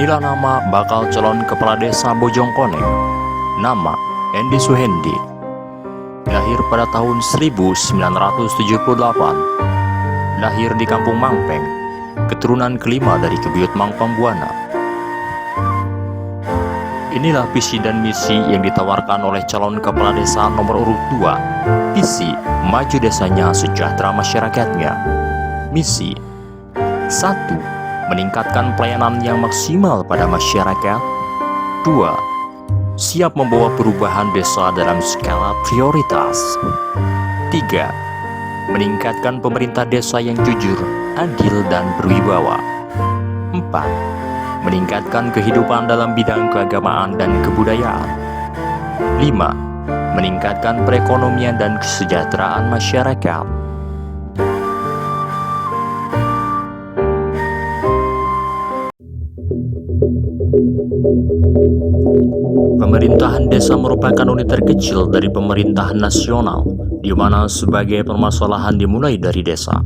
Inilah nama bakal calon kepala desa Bojongkoneng. Nama Endi Suhendi. Lahir pada tahun 1978. Lahir di Kampung Mangpeng, keturunan kelima dari Kebuyut Mangpang Buana. Inilah visi dan misi yang ditawarkan oleh calon kepala desa nomor urut 2. Visi, maju desanya, sejahtera masyarakatnya. Misi 1. Meningkatkan pelayanan yang maksimal pada masyarakat. 2. Siap membawa perubahan desa dalam skala prioritas. 3. Meningkatkan pemerintah desa yang jujur, adil, dan berwibawa. 4. Meningkatkan kehidupan dalam bidang keagamaan dan kebudayaan. 5. Meningkatkan perekonomian dan kesejahteraan masyarakat. Pemerintahan desa merupakan unit terkecil dari pemerintahan nasional, di mana sebagai permasalahan dimulai dari desa.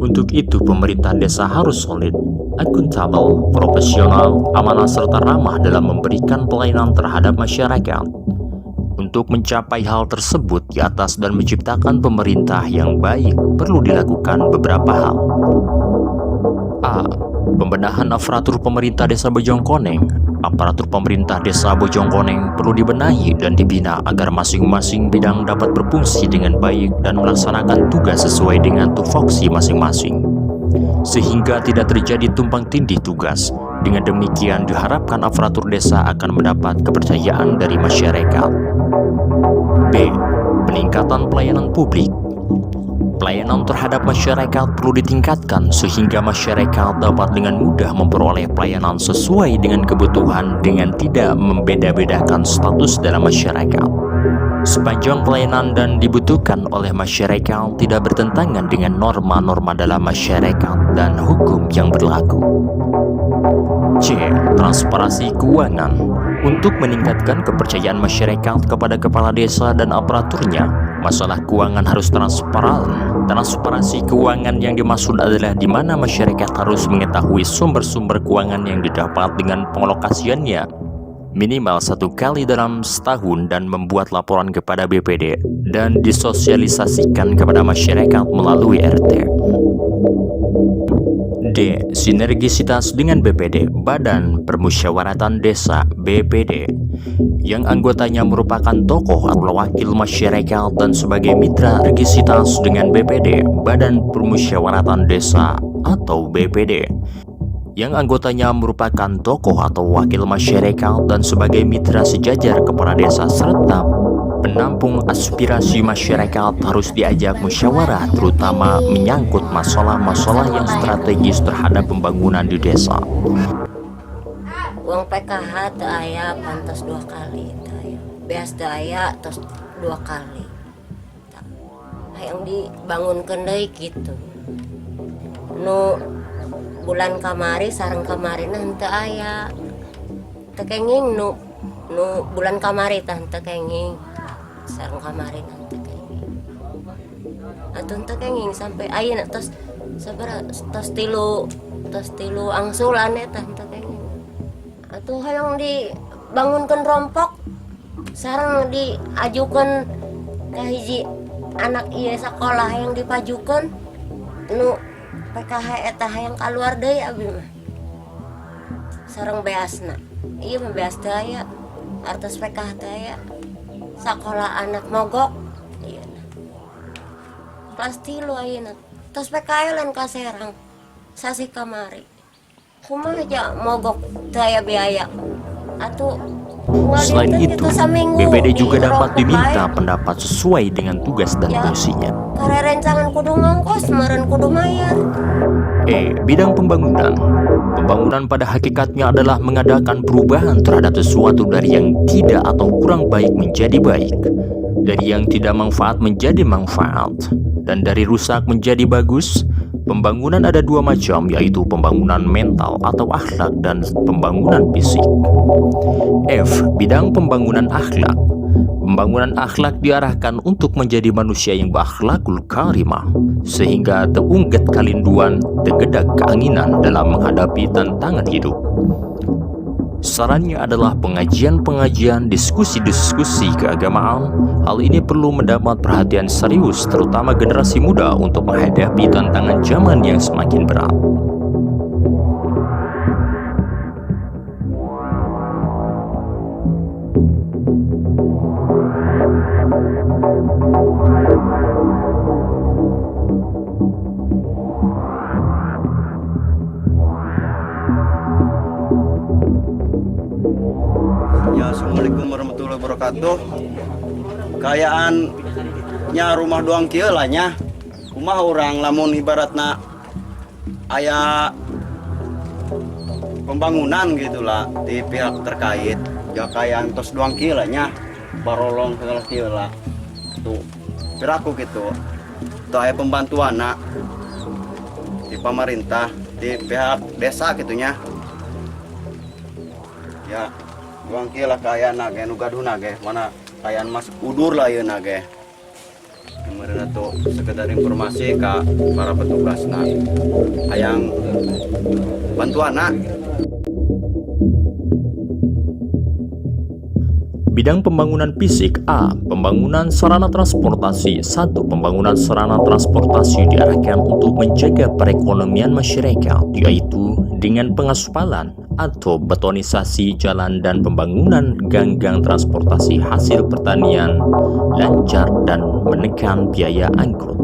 Untuk itu, pemerintah desa harus solid, akuntabel, profesional, amanah, serta ramah dalam memberikan pelayanan terhadap masyarakat. Untuk mencapai hal tersebut di atas dan menciptakan pemerintah yang baik, perlu dilakukan beberapa hal. A. Pembenahan aparatur pemerintah desa Bojongkoneng. Aparatur pemerintah desa Bojongkoneng perlu dibenahi dan dibina agar masing-masing bidang dapat berfungsi dengan baik dan melaksanakan tugas sesuai dengan tupoksi masing-masing, sehingga tidak terjadi tumpang tindih tugas. Dengan demikian diharapkan aparatur desa akan mendapat kepercayaan dari masyarakat. B. Peningkatan pelayanan publik. Pelayanan terhadap masyarakat perlu ditingkatkan sehingga masyarakat dapat dengan mudah memperoleh pelayanan sesuai dengan kebutuhan dengan tidak membeda-bedakan status dalam masyarakat. Sepanjang pelayanan dan dibutuhkan oleh masyarakat tidak bertentangan dengan norma-norma dalam masyarakat dan hukum yang berlaku. C. Transparansi keuangan. Untuk meningkatkan kepercayaan masyarakat kepada kepala desa dan aparaturnya, masalah keuangan harus transparan. Transparansi keuangan yang dimaksud adalah di mana masyarakat harus mengetahui sumber-sumber keuangan yang didapat dengan pengalokasiannya minimal 1 kali dalam setahun dan membuat laporan kepada BPD dan disosialisasikan kepada masyarakat melalui RT. D. Sinergisitas dengan BPD, Badan Permusyawaratan Desa (BPD), yang anggotanya merupakan tokoh atau wakil masyarakat dan sebagai mitra sinergisitas dengan BPD, Badan Permusyawaratan Desa atau BPD, yang anggotanya merupakan tokoh atau wakil masyarakat dan sebagai mitra sejajar kepala desa serta penampung aspirasi masyarakat harus diajak musyawarah terutama menyangkut masalah-masalah yang strategis terhadap pembangunan di desa. Uang PKH teu aya pantas 2 kali teu aya. Beas teu aya tos 2 kali. Hayang dibangunkeun deui kitu. Nu bulan kamari sareng kamarina henteu aya. Teu kenging nu bulan kamari tah henteu kenging. Sareng kamarin henteu kenging. Atuh henteu kenging sampai ayeuna tos sabaraha tos 3 angsulan eta henteu kenging. Atuh hayang dibangunkeun rompok sareng diajukeun ka hiji anak ieu sakolah yang dipajukeun nu PKH eta hayang kaluar deui abi mah. Sareng beasna. Ieu mah beas teu aya. Artos PKH teu aya. Sakolah anak mogok ayeuna. Kelas 3 ayeuna. Tos PKH lain ka Serang. Sasi kamari. Kumaha aja mogok teu aya biaya. Atuh selain itu, BPD juga dapat diminta pendapat sesuai dengan tugas dan fungsinya. Karerencangan kudu ngongkos, meureun kudu mayar. E. Bidang pembangunan. Pembangunan pada hakikatnya adalah mengadakan perubahan terhadap sesuatu dari yang tidak atau kurang baik menjadi baik, dari yang tidak manfaat menjadi manfaat, dan dari rusak menjadi bagus. Pembangunan ada 2 macam, yaitu pembangunan mental atau akhlak dan pembangunan fisik. F. Bidang pembangunan akhlak. Pembangunan akhlak diarahkan untuk menjadi manusia yang berakhlakul karimah, sehingga terunggat kelinduan, tergedak keinginan dalam menghadapi tantangan hidup. Sarannya adalah pengajian-pengajian, diskusi-diskusi keagamaan. Hal ini perlu mendapat perhatian serius, terutama generasi muda untuk menghadapi tantangan zaman yang semakin berat. Ya, Assalamualaikum warahmatullahi wabarakatuh. Kayaannya rumah doang kieu lah nya. Kumaha orang lamun ibaratna aya pembangunan gitulah di pihak terkait. Ya kayaan tos doang kieu lah nya. Barolong segala kieu lah. Tuh, piraku gitu. Tuh aya pembantuanna di pemerintah, di pihak desa gitunya. Ya, doang kieu lah kaayana ge nu gaduhna ge mana kaayaan mas udur lah yeuna ge. Kemudian tuh sekedar informasi ke para petugasna hayang bantuanna. Bidang pembangunan fisik. A. Pembangunan sarana transportasi. 1. Pembangunan sarana transportasi diarahkan untuk menjaga perekonomian masyarakat, yaitu dengan pengaspalan atau betonisasi jalan dan pembangunan gang-gang transportasi hasil pertanian lancar dan menekan biaya angkut.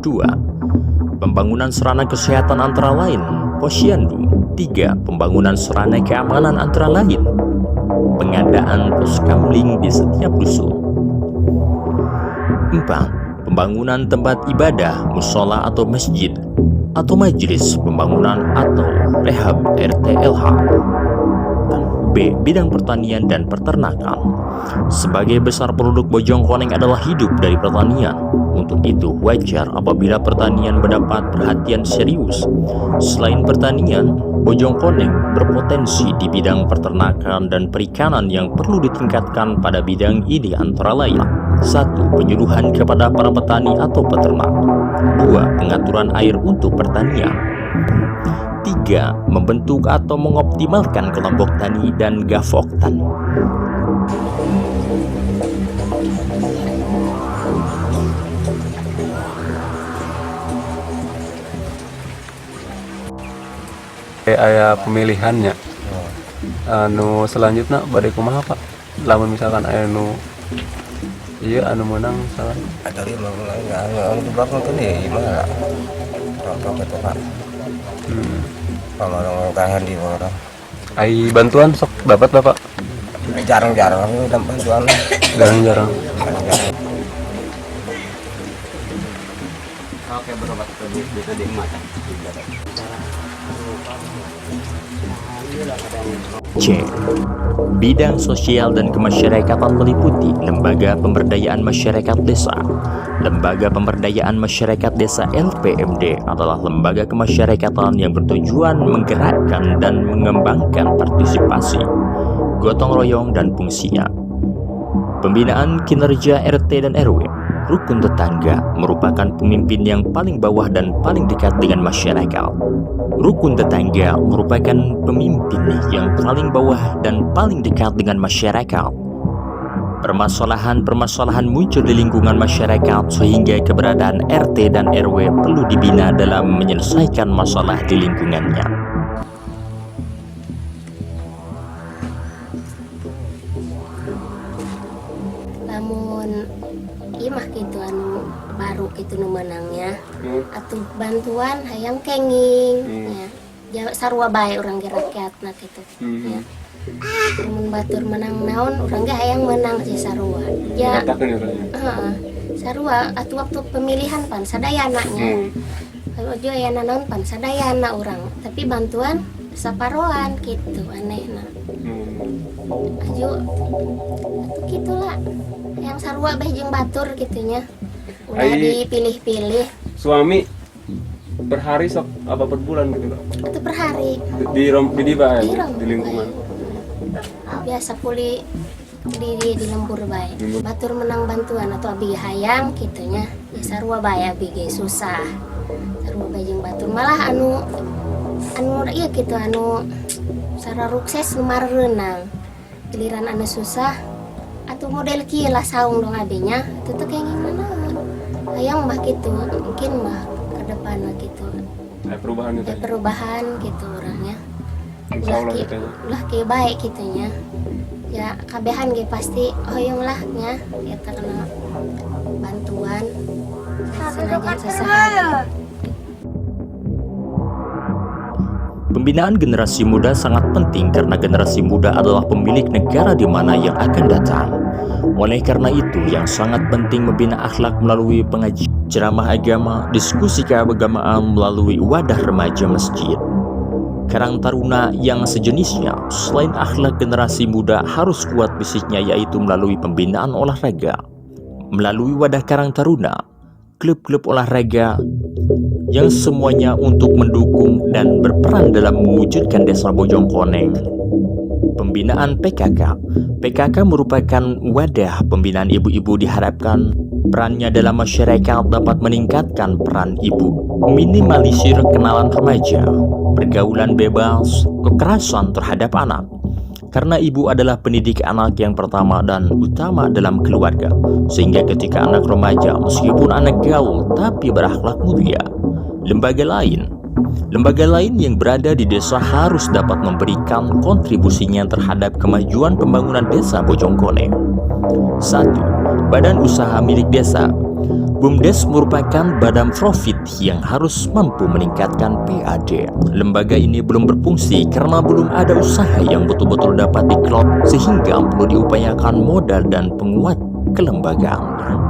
2. Pembangunan sarana kesehatan antara lain posyandu. 3. Pembangunan sarana keamanan antara lain pengadaan poskamling di setiap dusun. 4. Pembangunan tempat ibadah, musola atau masjid atau majelis pembangunan atau rehab RTLH. B. Bidang pertanian dan peternakan. Sebagai besar produk Bojongkoneng adalah hidup dari pertanian. Untuk itu wajar apabila pertanian mendapat perhatian serius. Selain pertanian, Bojongkoneng berpotensi di bidang peternakan dan perikanan yang perlu ditingkatkan pada bidang ini antara lain. 1. Penyuluhan kepada para petani atau peternak. 2. Pengaturan air untuk pertanian. 3. Membentuk atau mengoptimalkan kelompok tani dan gavok tani. Aya pemilihannya. Anu selanjutnya badai kumaha Pak? Lamun misalkan aya anu iya anu menang salah. Tadi anu belakang kan ya gimana? Apa kata Pak? Orang tahan di orang. Ai bantuan sok dapat Bapak? Jarang-jarang dapat bantuan. Jarang-jarang. Oke, berobat itu bisa dimakan. C. Bidang sosial dan kemasyarakatan meliputi Lembaga Pemberdayaan Masyarakat Desa. Lembaga Pemberdayaan Masyarakat Desa LPMD adalah lembaga kemasyarakatan yang bertujuan menggerakkan dan mengembangkan partisipasi, gotong royong dan fungsinya. Pembinaan kinerja RT dan RW, rukun tetangga merupakan pemimpin yang paling bawah dan paling dekat dengan masyarakat. Rukun tetangga merupakan pemimpin yang paling bawah dan paling dekat dengan masyarakat. Permasalahan-permasalahan muncul di lingkungan masyarakat sehingga keberadaan RT dan RW perlu dibina dalam menyelesaikan masalah di lingkungannya. Namun imah gitu anu baru gitu nu menangnya atuh bantuan hayang kenging ya sarua bae urang ge rakyatna gitu ya mun batur menang naon urang ge hayang menang si sarua ya sarua atuh waktu pemilihan pan sadayana nya ojo aya naon pan sadayana urang tapi bantuan saparoan gitu anehna aju gitulah yang sarua beh jeung batur gitunya udah dipilih-pilih. Suami per hari sok apa per bulan gitu Pak? Itu per hari di lingkungan biasa puli di lembur baik batur menang bantuan atau abi hayang gitunya ya sarua bae abi ge susah sarua bae jeung batur malah anu iya gitu sara sukses numar renang giliran anu susah atau model kieu lah saung dong abinya itu tuh kayak gimana hayang mah gitu mungkin mah ke depan mah gitu perubahan gitu orangnya ulah ke baik gitunya ya kabehan ge pasti hoyong lah nya ya karena bantuan senajan sesahat. Pembinaan generasi muda sangat penting karena generasi muda adalah pemilik negara di mana yang akan datang. Oleh karena itu, yang sangat penting membina akhlak melalui pengajian, ceramah agama, diskusi keagamaan melalui wadah remaja masjid. Karang Taruna yang sejenisnya, selain akhlak generasi muda harus kuat fisiknya yaitu melalui pembinaan olahraga. Melalui wadah Karang Taruna, klub-klub olahraga yang semuanya untuk mendukung dan berperan dalam mewujudkan Desa Bojongkoneng. Pembinaan PKK. PKK merupakan wadah pembinaan ibu-ibu diharapkan perannya dalam masyarakat dapat meningkatkan peran ibu, minimalisir kenalan remaja, pergaulan bebas, kekerasan terhadap anak. Karena ibu adalah pendidik anak yang pertama dan utama dalam keluarga, sehingga ketika anak remaja meskipun anak gaul tapi berakhlak mulia. Lembaga lain yang berada di desa harus dapat memberikan kontribusinya terhadap kemajuan pembangunan Desa Bojongkoneng. 1. Badan usaha milik desa. BUMDes merupakan badan profit yang harus mampu meningkatkan PAD. Lembaga ini belum berfungsi karena belum ada usaha yang betul-betul dapat dikelola sehingga perlu diupayakan modal dan penguat kelembagaannya.